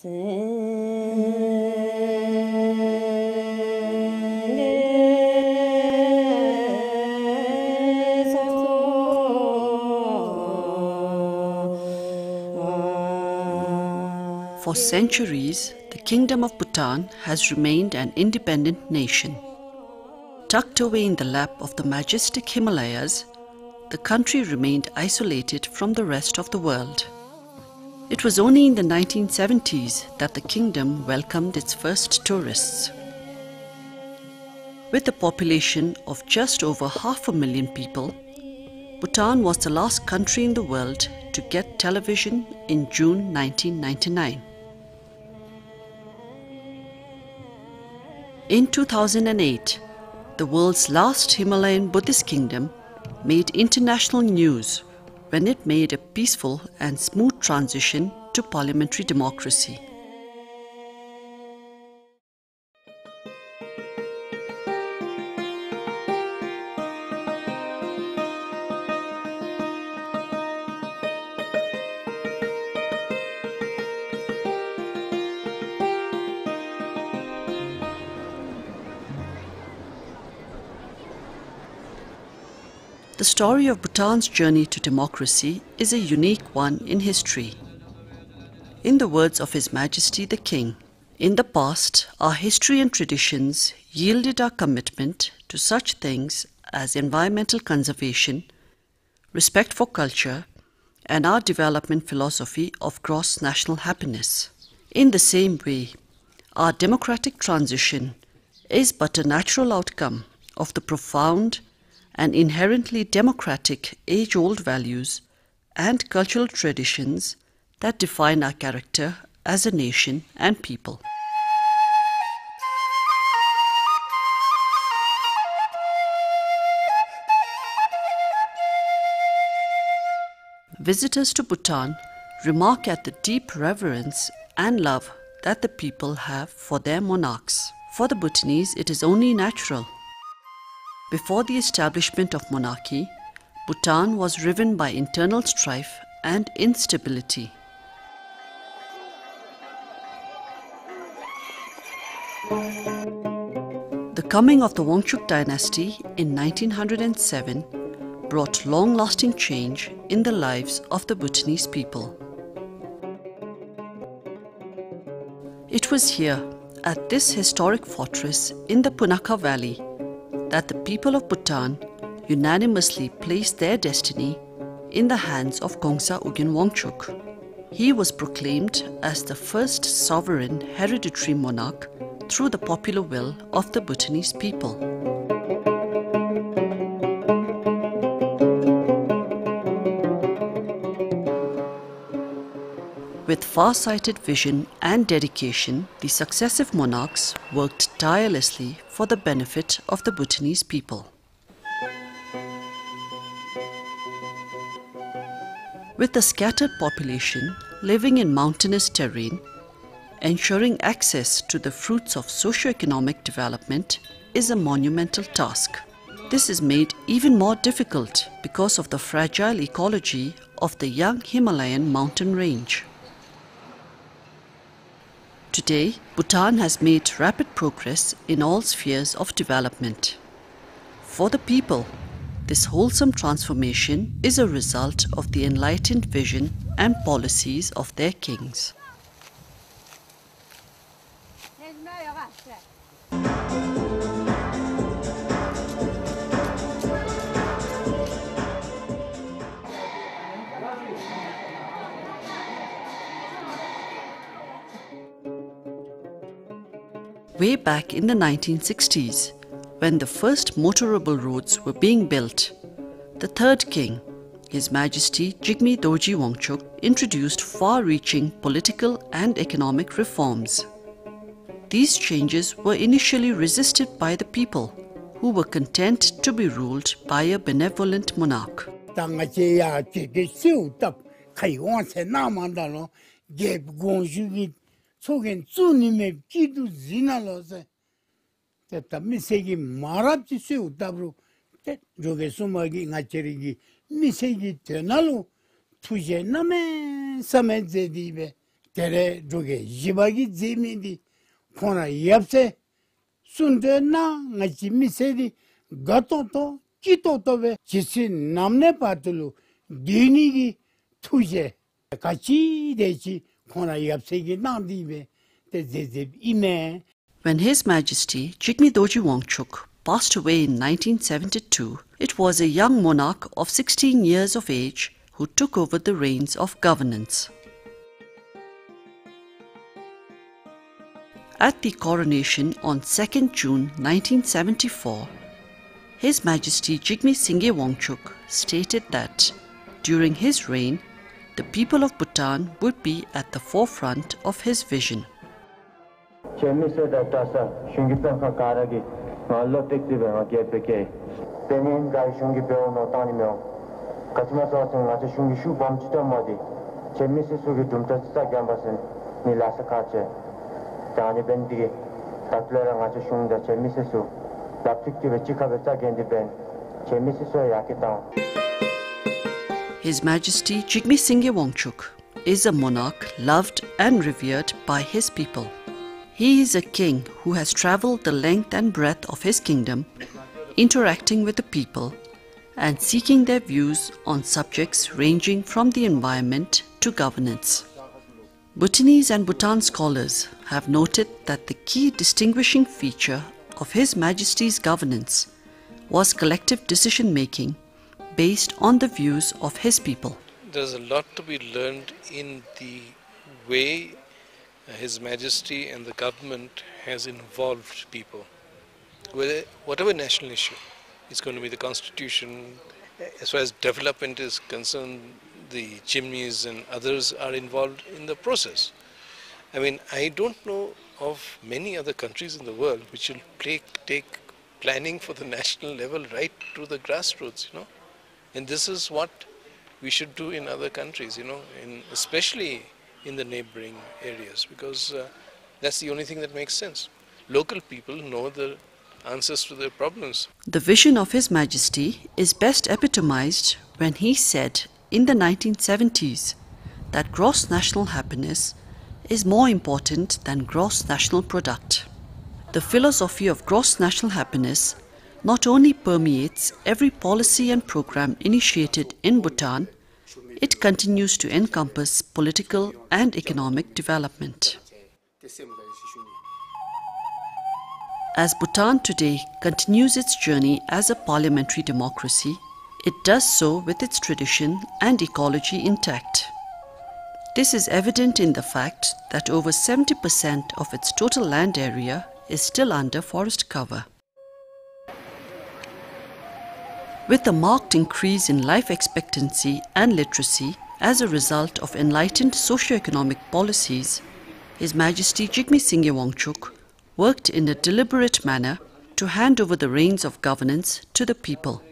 For centuries, the Kingdom of Bhutan has remained an independent nation. Tucked away in the lap of the majestic Himalayas, the country remained isolated from the rest of the world. It was only in the 1970s that the kingdom welcomed its first tourists. With a population of just over 500,000 people, Bhutan was the last country in the world to get television in June 1999. In 2008, the world's last Himalayan Buddhist kingdom made international news when it made a peaceful and smooth transition to parliamentary democracy. The story of Bhutan's journey to democracy is a unique one in history. In the words of His Majesty the King, in the past, our history and traditions yielded our commitment to such things as environmental conservation, respect for culture, and our development philosophy of gross national happiness. In the same way, our democratic transition is but a natural outcome of the profound and inherently democratic age-old values and cultural traditions that define our character as a nation and people. Visitors to Bhutan remark at the deep reverence and love that the people have for their monarchs. For the Bhutanese, it is only natural. Before the establishment of monarchy, Bhutan was riven by internal strife and instability. The coming of the Wangchuk dynasty in 1907 brought long-lasting change in the lives of the Bhutanese people. It was here, at this historic fortress in the Punakha Valley, that the people of Bhutan unanimously placed their destiny in the hands of Kongsa Ugyen Wangchuk. He was proclaimed as the first sovereign hereditary monarch through the popular will of the Bhutanese people. With far-sighted vision and dedication, the successive monarchs worked tirelessly for the benefit of the Bhutanese people. With a scattered population living in mountainous terrain, ensuring access to the fruits of socio-economic development is a monumental task. This is made even more difficult because of the fragile ecology of the young Himalayan mountain range. Today, Bhutan has made rapid progress in all spheres of development. For the people, this wholesome transformation is a result of the enlightened vision and policies of their kings. Way back in the 1960s, when the first motorable roads were being built, the third king, His Majesty Jigme Dorji Wangchuk, introduced far-reaching political and economic reforms. These changes were initially resisted by the people, who were content to be ruled by a benevolent monarch. 속엔 주님의 기도 지나로서 됐다 미세기 말합지 세우다로 저게 수막이 나체리기 미세기 되나로 투제 남에 사메제디베 tere joge jibagi zemindi kona yapse sunde na ngachi misedi gato to kito to be jisi namne patulu dini gi tuje kachi dechi kona yapse gi nandi be te zezeb ime. When His Majesty Jigme Dorji Wangchuk passed away in 1972, it was a young monarch of 16 years of age who took over the reins of governance. At the coronation on 2nd June 1974, His Majesty Jigme Singye Wangchuk stated that during his reign, the people of Bhutan would be at the forefront of his vision. His Majesty Jigme Singye Wangchuk is a monarch loved and revered by his people. He is a king who has travelled the length and breadth of his kingdom, interacting with the people and seeking their views on subjects ranging from the environment to governance. Bhutanese and Bhutan scholars have noted that the key distinguishing feature of His Majesty's governance was collective decision-making based on the views of his people. There's a lot to be learned in the way His Majesty and the government has involved people. Whatever national issue, it's going to be the constitution. As far as development is concerned, the chimneys and others are involved in the process. I mean, I don't know of many other countries in the world which will take planning for the national level right to the grassroots, you know. And this is what we should do in other countries, you know, especially in the neighboring areas, because that's the only thing that makes sense. Local people know the answers to their problems. The vision of His Majesty is best epitomized when he said in the 1970s that gross national happiness is more important than gross national product. The philosophy of gross national happiness not only permeates every policy and program initiated in Bhutan, it continues to encompass political and economic development. As Bhutan today continues its journey as a parliamentary democracy, it does so with its tradition and ecology intact. This is evident in the fact that over 70% of its total land area is still under forest cover. With a marked increase in life expectancy and literacy as a result of enlightened socio-economic policies, His Majesty Jigme Singye Wangchuk worked in a deliberate manner to hand over the reins of governance to the people.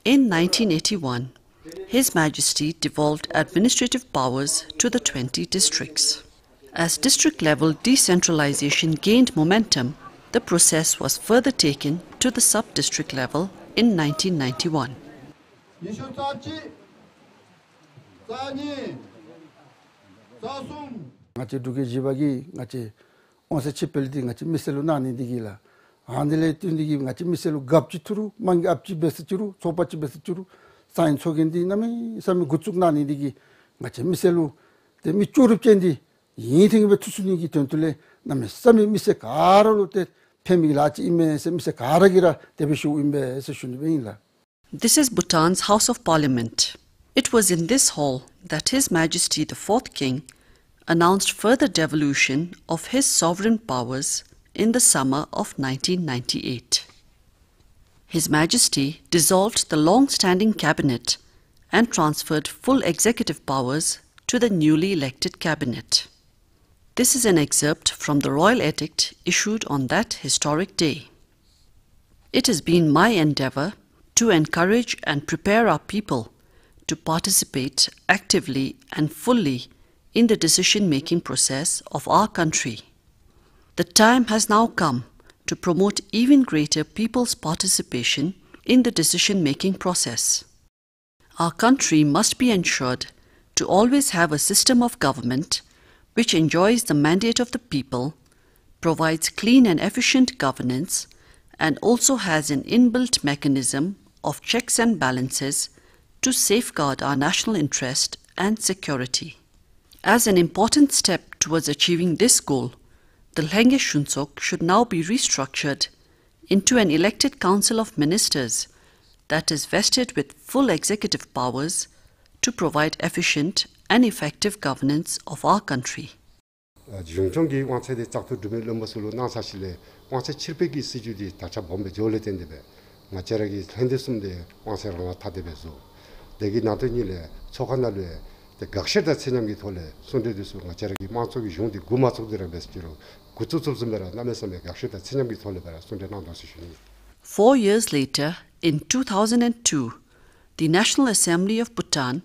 In 1981, His Majesty devolved administrative powers to the 20 districts. As district-level decentralization gained momentum, the process was further taken to the sub-district level in 1991. This is Bhutan's House of Parliament. It was in this hall that His Majesty the Fourth King announced further devolution of his sovereign powers in the summer of 1998. His Majesty dissolved the long-standing cabinet and transferred full executive powers to the newly elected cabinet. This is an excerpt from the royal edict issued on that historic day. It has been my endeavor to encourage and prepare our people to participate actively and fully in the decision-making process of our country. The time has now come to promote even greater people's participation in the decision-making process. Our country must be ensured to always have a system of government which enjoys the mandate of the people, provides clean and efficient governance, and also has an inbuilt mechanism of checks and balances to safeguard our national interest and security. As an important step towards achieving this goal, the Lhenge Shunsok should now be restructured into an elected council of ministers that is vested with full executive powers to provide efficient and effective governance of our country. 중정기 왕세대 작도 두면 넘어서로 나사실래 왕세 700기 시주디 다차 bombe 졸래 된데베 마차라기 핸드스인데 왕세라나 타데베서 내기 나더니래 초간날에 각셔다 체념기 돌래 손대듯이 마차라기 마속이 용디 구마속들에 베스지로 구투습스메라 남에서메 각셔다 체념기 돌래베라 손대 나도시니 4 years later, in 2002, the National Assembly of Bhutan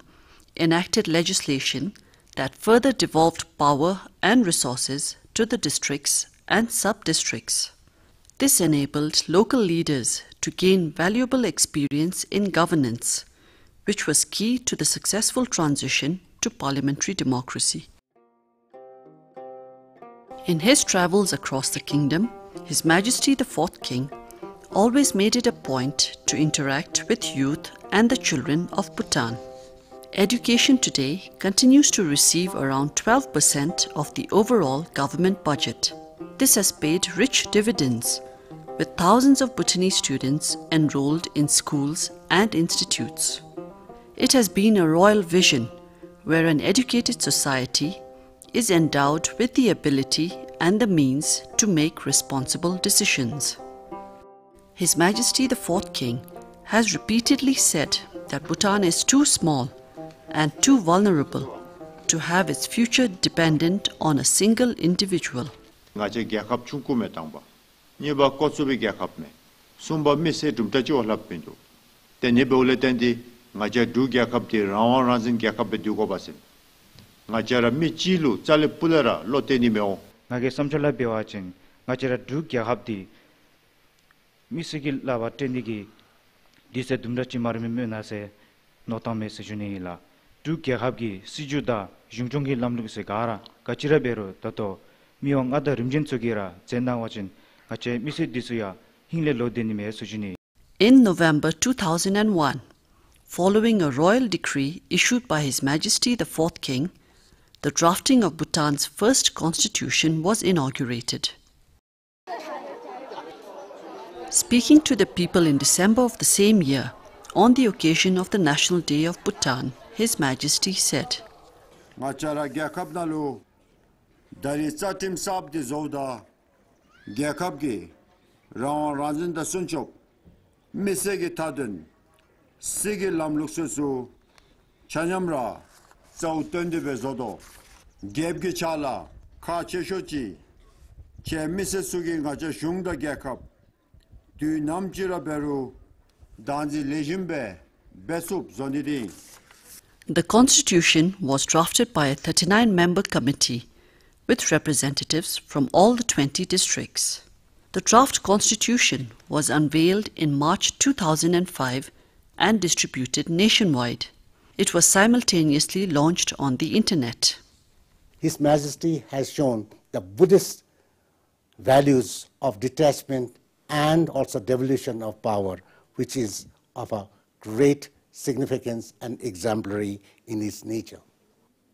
enacted legislation that further devolved power and resources to the districts and sub-districts. This enabled local leaders to gain valuable experience in governance, which was key to the successful transition to parliamentary democracy. In his travels across the kingdom, His Majesty the Fourth King always made it a point to interact with youth and the children of Bhutan. Education today continues to receive around 12% of the overall government budget. This has paid rich dividends, with thousands of Bhutanese students enrolled in schools and institutes. It has been a royal vision where an educated society is endowed with the ability and the means to make responsible decisions. His Majesty the Fourth King has repeatedly said that Bhutan is too small and too vulnerable to have its future dependent on a single individual. ngaje gyakap chungkume tangba niba kotsubi gyakapme sumba mise dumtaji olapindu te niba uletendi ngaje du gyakap ti rawan ranzin gyakap be dugo basin ngajara mi chilu chale pulera loteni meo ngage samchala bewachin ngajara du gyakap ti misigi lawa tenigi dise dumdachi marme menase notame sejunila du gyakap gi sijuda jungjongi lamlu se gara kachira bero tato 미용 아다 림진 쪽이라 젠나와진 아체 미시 디수야 힝레 로데니메 수준이. In November 2001, following a royal decree issued by His Majesty the Fourth King, the drafting of Bhutan's first constitution was inaugurated. Speaking to the people in December of the same year, on the occasion of the National Day of Bhutan, His Majesty said, Dari satim sab di zoda gyakab gi rawan ranzin da sunchok mise gi tadun sigi lamluk su chanyamra sauton de bezodo geb gi chala ka cheshochi che mise sugi ngaje shungda gyakab du namjira beru danzi lejimbe besup zonidi. The constitution was drafted by a 39-member committee with representatives from all the 20 districts. The draft constitution was unveiled in March 2005 and distributed nationwide. It was simultaneously launched on the internet. His Majesty has shown the Buddhist values of detachment and also devolution of power, which is of a great significance and exemplary in its nature.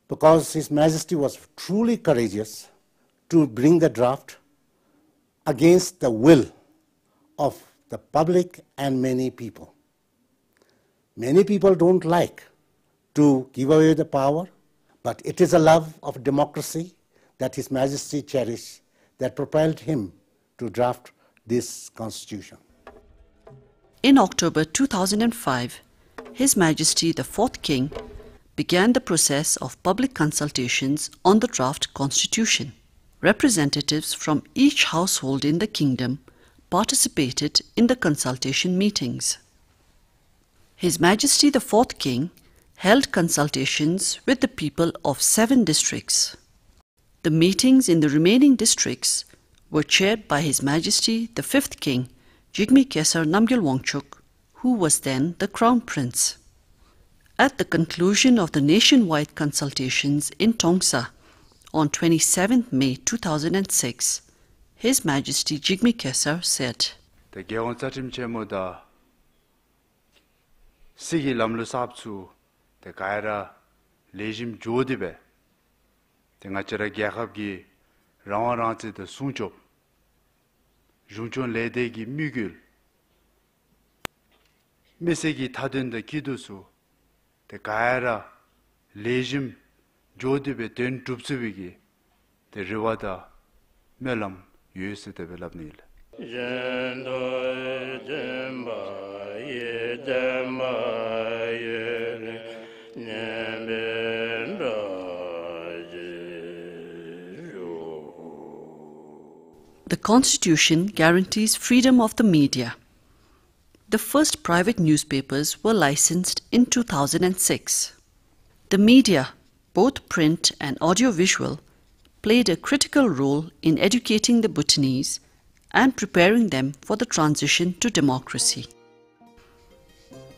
Because His Majesty was truly courageous to bring the draft against the will of the public and many people. Many people don't like to give away the power, but it is a love of democracy that His Majesty cherished that propelled him to draft this constitution. In October 2005, His Majesty the Fourth King began the process of public consultations on the draft constitution. Representatives from each household in the kingdom participated in the consultation meetings. His Majesty the Fourth King held consultations with the people of 7 districts. The meetings in the remaining districts were chaired by His Majesty the Fifth King, Jigme Kesar Namgyal Wangchuk, who was then the Crown Prince. At the conclusion of the nationwide consultations in Tongsa on 27 May 2006, His Majesty Jigme Khesar said, The Geonsatim Chemoda Sigi Lamlu Sapsu, the Kaira Lejim Jodibe, the Nachara Gyakabgi, Rawaranti the Sunchop, Junchon Ledegi Mugul, Misegi Tadun the Kidusu, the Kaira Lejim Jodibe Den Tupsubigi, the Rivada Melam US development. The Constitution guarantees freedom of the media. The first private newspapers were licensed in 2006. The media, both print and audiovisual, played a critical role in educating the Bhutanese and preparing them for the transition to democracy.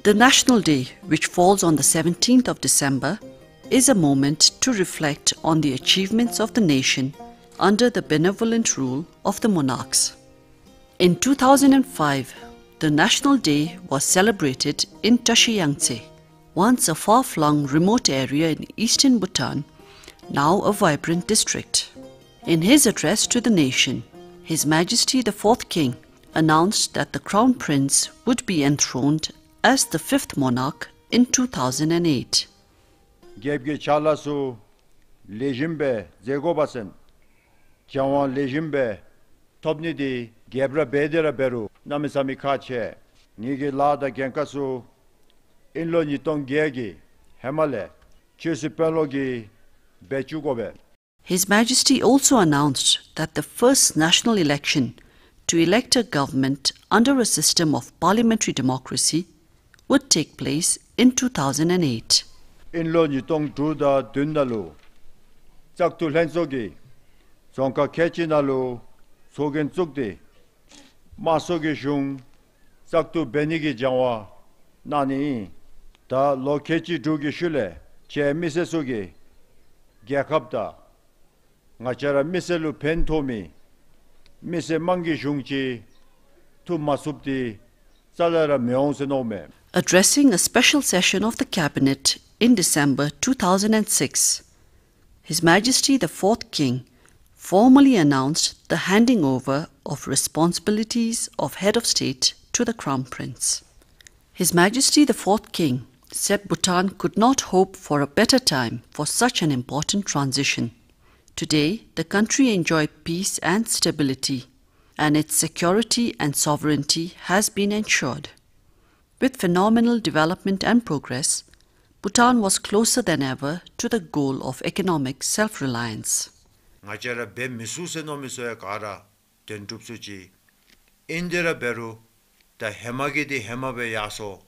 The National Day, which falls on the 17th of December, is a moment to reflect on the achievements of the nation under the benevolent rule of the monarchs. In 2005, the National Day was celebrated in Tashiyangtse, once a far-flung remote area in eastern Bhutan, now a vibrant district. In his address to the nation, His Majesty the Fourth King announced that the Crown Prince would be enthroned as the fifth monarch in 2008. Gebge Chalasu Lejimbe Zegobasen Jawan Lejimbe Topnidi Gebra Bedera Beru Namisami Kache Nigi Lada Genkasu Inlo Nitong Gegi Hemale Chisipelogi Bechugobe. His Majesty also announced that the first national election to elect a government under a system of parliamentary democracy would take place in 2008. Inlo Nitong Duda Dundalu Zaktul Hensogi Zonka Kechinalu Sogen Zukdi Masogi Shung Zaktu Benigi Jawa Nani Da Lokechi Dugi Shule Che Misesugi Gyakabda Ngachara Miselu Pentomi Mise Mangi Shungchi Tu Masupdi Salara Meonsenome. Addressing a special session of the Cabinet in December 2006, His Majesty the Fourth King formally announced the handing over of responsibilities of Head of State to the Crown Prince. His Majesty the Fourth King said Bhutan could not hope for a better time for such an important transition. Today, the country enjoys peace and stability, and its security and sovereignty has been ensured. With phenomenal development and progress, Bhutan was closer than ever to the goal of economic self-reliance. Ngachara be misuse no misoya kara tentupsuchi indira beru da hemagi di hemabe yaso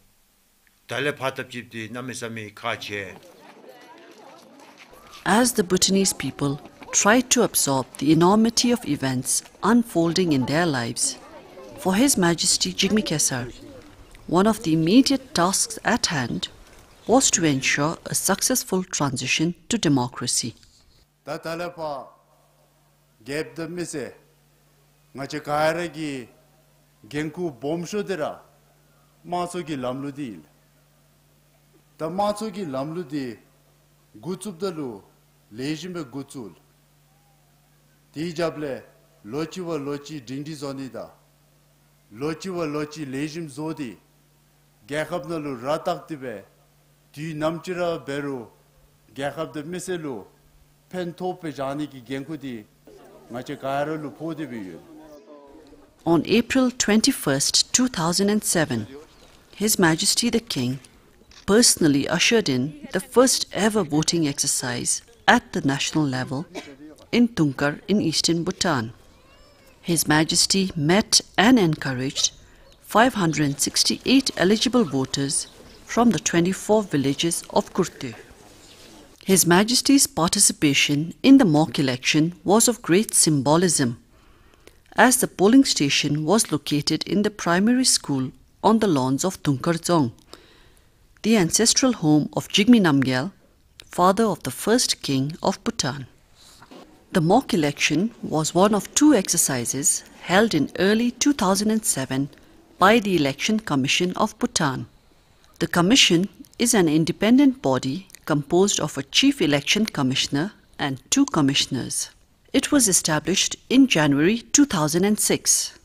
dale patapjipdi namisami kache. As the Bhutanese people tried to absorb the enormity of events unfolding in their lives, for His Majesty Jigme Khesar, one of the immediate tasks at hand was to ensure a successful transition to democracy. Tatalepa gave the mise Ngachakairagi Genku Bomshodera Masogi Lamludil. The Masogi Lamludi Gutsubdalu Lejimbe Gutsul. Tijable Lochiwa Lochi Dindi Zonida. Lochiwa Lochi Lejim Zodi. Gakabnalu Rataktibe. Di Namchira Beru. Gakab the Miselu. Pentope Janiki Genkudi. Machakairalu Podibiyu. On April 21st, 2007, His Majesty the King personally ushered in the first ever voting exercise at the national level in Tungkar in eastern Bhutan. His Majesty met and encouraged 568 eligible voters from the 24 villages of Kurtu. His Majesty's participation in the mock election was of great symbolism, as the polling station was located in the primary school on the lawns of Tungkar Dzong, the ancestral home of Jigme Namgyal, father of the first king of Bhutan. The mock election was one of two exercises held in early 2007 by the Election Commission of Bhutan. The commission is an independent body composed of a chief election commissioner and 2 commissioners. It was established in January 2006.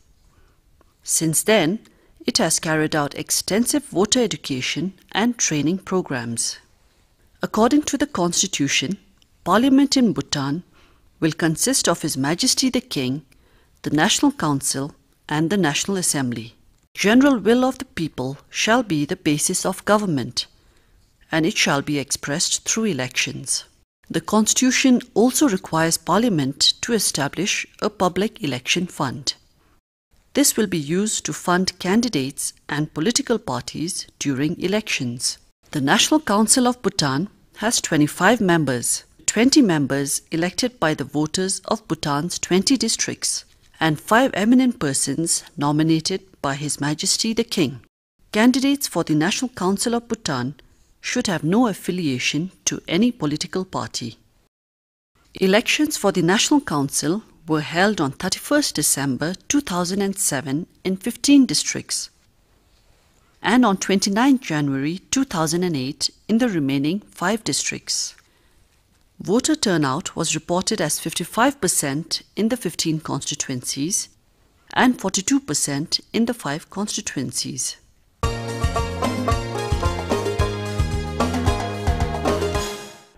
Since then, it has carried out extensive voter education and training programs. According to the Constitution, Parliament in Bhutan will consist of His Majesty the King, the National Council, and the National Assembly. General will of the people shall be the basis of government, and it shall be expressed through elections. The Constitution also requires Parliament to establish a public election fund. This will be used to fund candidates and political parties during elections. The National Council of Bhutan has 25 members, 20 members elected by the voters of Bhutan's 20 districts, and 5 eminent persons nominated by His Majesty the King. Candidates for the National Council of Bhutan should have no affiliation to any political party. Elections for the National Council were held on 31st December 2007 in 15 districts and on 29 January 2008 in the remaining 5 districts. Voter turnout was reported as 55% in the 15 constituencies and 42% in the 5 constituencies.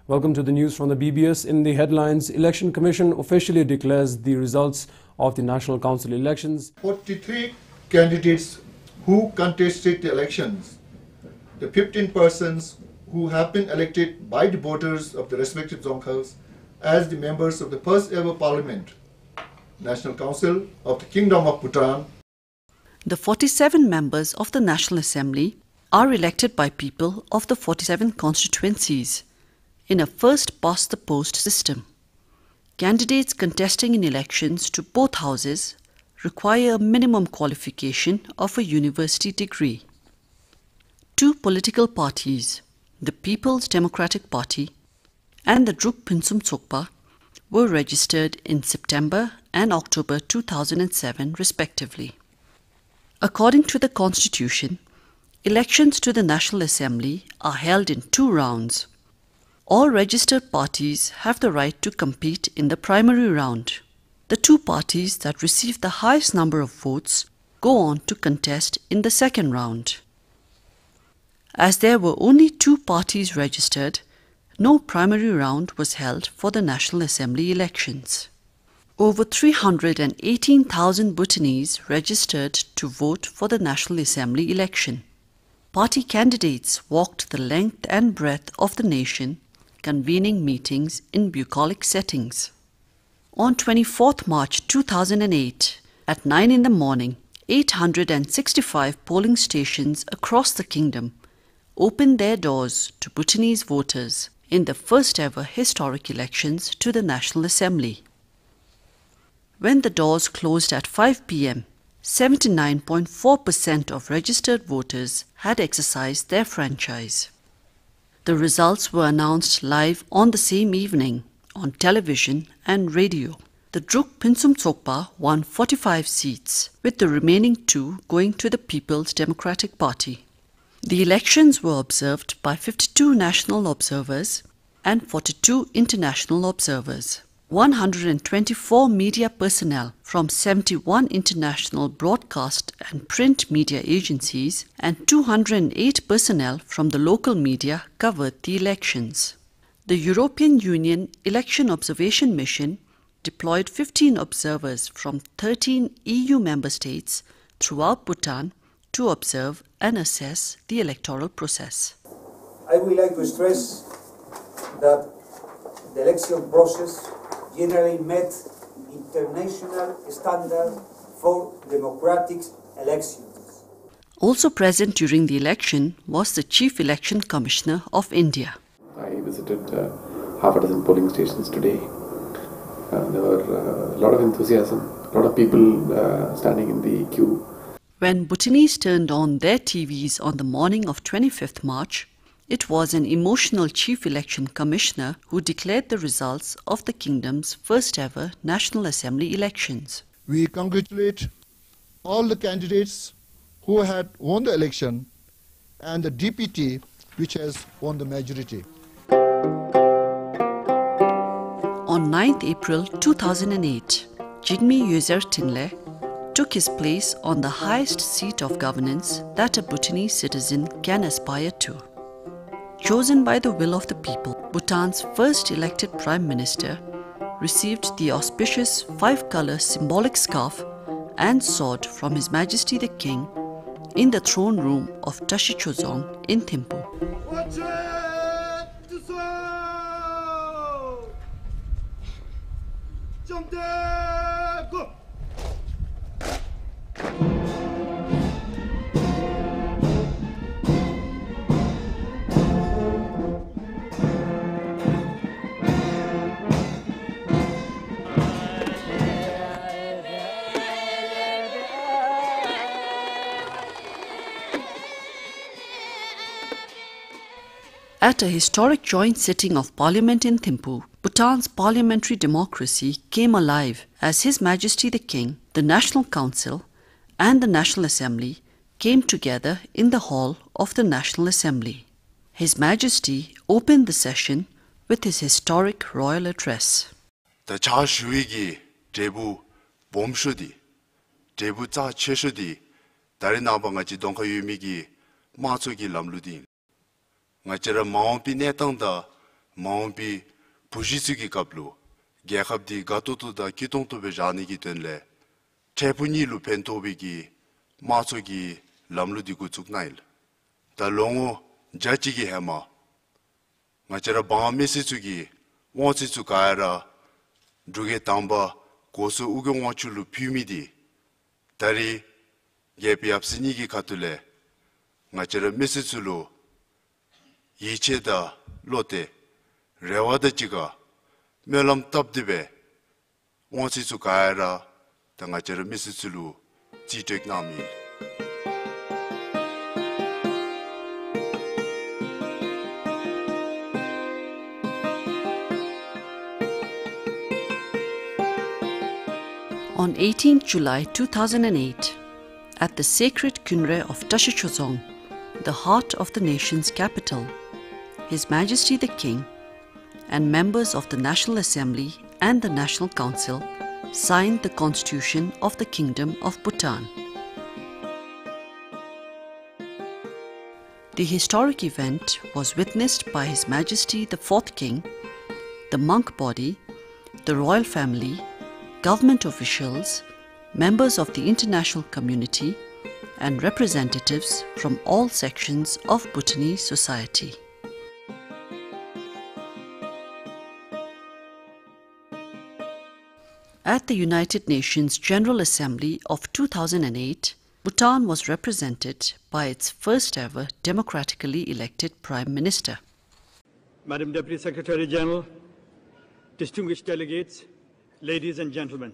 Welcome to the news from the BBS. In the headlines, Election Commission officially declares the results of the National Council elections. 43 candidates who contested the elections, the 15 persons who have been elected by the voters of the respective zonkals as the members of the first ever parliament, National Council of the Kingdom of Bhutan. The 47 members of the National Assembly are elected by people of the 47 constituencies in a first-past-the-post system. Candidates contesting in elections to both houses require a minimum qualification of a university degree. 2 political parties, the People's Democratic Party and the Druk Pinsum Tsokpa, were registered in September and October 2007 respectively. According to the Constitution, elections to the National Assembly are held in 2 rounds. All registered parties have the right to compete in the primary round. The 2 parties that receive the highest number of votes go on to contest in the second round. As there were only 2 parties registered, no primary round was held for the National Assembly elections. Over 318,000 Bhutanese registered to vote for the National Assembly election. Party candidates walked the length and breadth of the nation, convening meetings in bucolic settings. On 24th March 2008, at 9 in the morning, 865 polling stations across the kingdom opened their doors to Bhutanese voters in the first ever historic elections to the National Assembly. When the doors closed at 5 p.m., 79.4% of registered voters had exercised their franchise. The results were announced live on the same evening on television and radio. The Druk Pinsum Tsokpa won 45 seats, with the remaining 2 going to the People's Democratic Party. The elections were observed by 52 national observers and 42 international observers. 124 media personnel from 71 international broadcast and print media agencies and 208 personnel from the local media covered the elections. The European Union Election Observation Mission deployed 15 observers from 13 EU member states throughout Bhutan to observe and assess the electoral process. I would like to stress that the election process generally met international standards for democratic elections. Also present during the election was the Chief Election Commissioner of India. I visited half a dozen polling stations today. There were a lot of enthusiasm, a lot of people standing in the queue. When Bhutanese turned on their TVs on the morning of 25th March, It was an emotional chief election commissioner who declared the results of the kingdom's first ever National Assembly elections. We congratulate all the candidates who had won the election and the DPT which has won the majority. On 9th April 2008, Jigme Yuzer Tinle took his place on the highest seat of governance that a Bhutanese citizen can aspire to. Chosen by the will of the people, Bhutan's first elected Prime Minister received the auspicious 5-color symbolic scarf and sword from His Majesty the King in the throne room of Tashichozong in Thimphu. At a historic joint sitting of Parliament in Thimphu, Bhutan's parliamentary democracy came alive as His Majesty the King, the National Council, and the National Assembly came together in the hall of the National Assembly. His Majesty opened the session with his historic royal address. The Chashuigi Debu Bomshudi, Debu Cha Cheshudi, Darinabanga Donka Yumigi, Matsugi Lamludin. Ngachera Maumpi Netanda, Maumpi Pujisugi Kaplu, Gekabdi Gatutu da Kitonto Bejanigi Tenle, Tepuni Lupentobigi, Matsugi Lamludi Gutsuknail. The Longo Jachigi Hema, Ngachera Bahamesisugi, Wansitsukaira, Druge Tamba, Gosu Ugawachulu Pumidi, Dari Yepi Absinigi Katule, Ngachera Missitsulu. 이체다 로테 레와드지가 멜럼 탑디베 원시수 가야라 당아처럼 미스슬루 지적남이 On 18th July 2008, at the sacred Kunre of Tashichozong, the heart of the nation's capital, His Majesty the King and members of the National Assembly and the National Council signed the Constitution of the Kingdom of Bhutan. The historic event was witnessed by His Majesty the Fourth King, the monk body, the royal family, government officials, members of the international community, and representatives from all sections of Bhutanese society. At the United Nations General Assembly of 2008, Bhutan was represented by its first ever democratically elected Prime Minister. Madam Deputy Secretary General, distinguished delegates, ladies and gentlemen.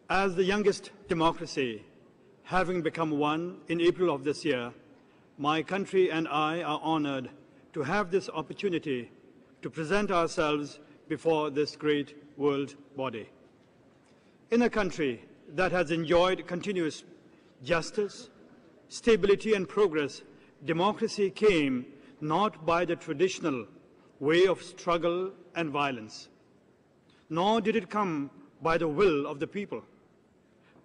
As the youngest democracy, having become one in April of this year, my country and I are honored to have this opportunity to present ourselves before this great world body. In a country that has enjoyed continuous justice, stability and progress, democracy came not by the traditional way of struggle and violence, nor did it come by the will of the people.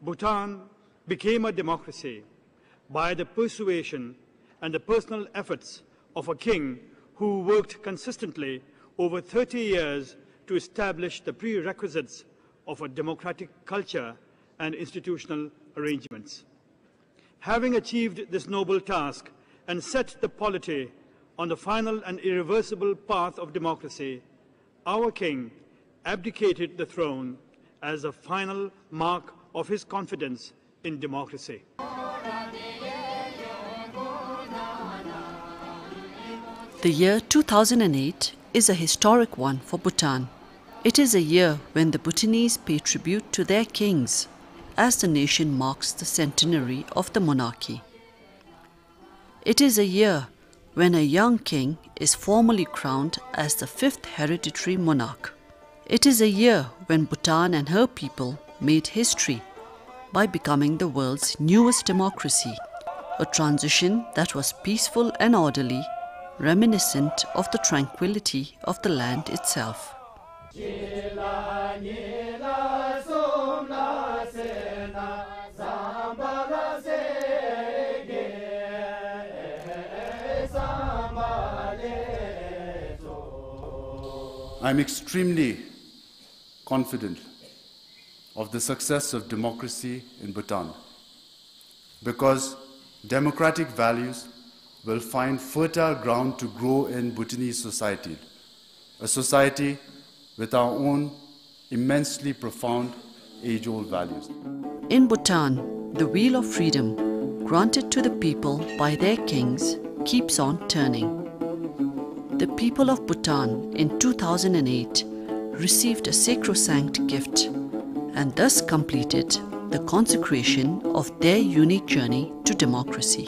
Bhutan became a democracy by the persuasion and the personal efforts of a king who worked consistently over 30 years to establish the prerequisites of a democratic culture and institutional arrangements. Having achieved this noble task and set the polity on the final and irreversible path of democracy, our king abdicated the throne as a final mark of his confidence in democracy. The year 2008 is a historic one for Bhutan. It is a year when the Bhutanese pay tribute to their kings as the nation marks the centenary of the monarchy. It is a year when a young king is formally crowned as the 5th hereditary monarch. It is a year when Bhutan and her people made history by becoming the world's newest democracy, a transition that was peaceful and orderly, reminiscent of the tranquility of the land itself. I'm extremely confident of the success of democracy in Bhutan because democratic values will find fertile ground to grow in Bhutanese society, a society with our own immensely profound age-old values. In Bhutan, the wheel of freedom granted to the people by their kings keeps on turning. The people of Bhutan in 2008 received a sacrosanct gift and thus completed the consecration of their unique journey to democracy.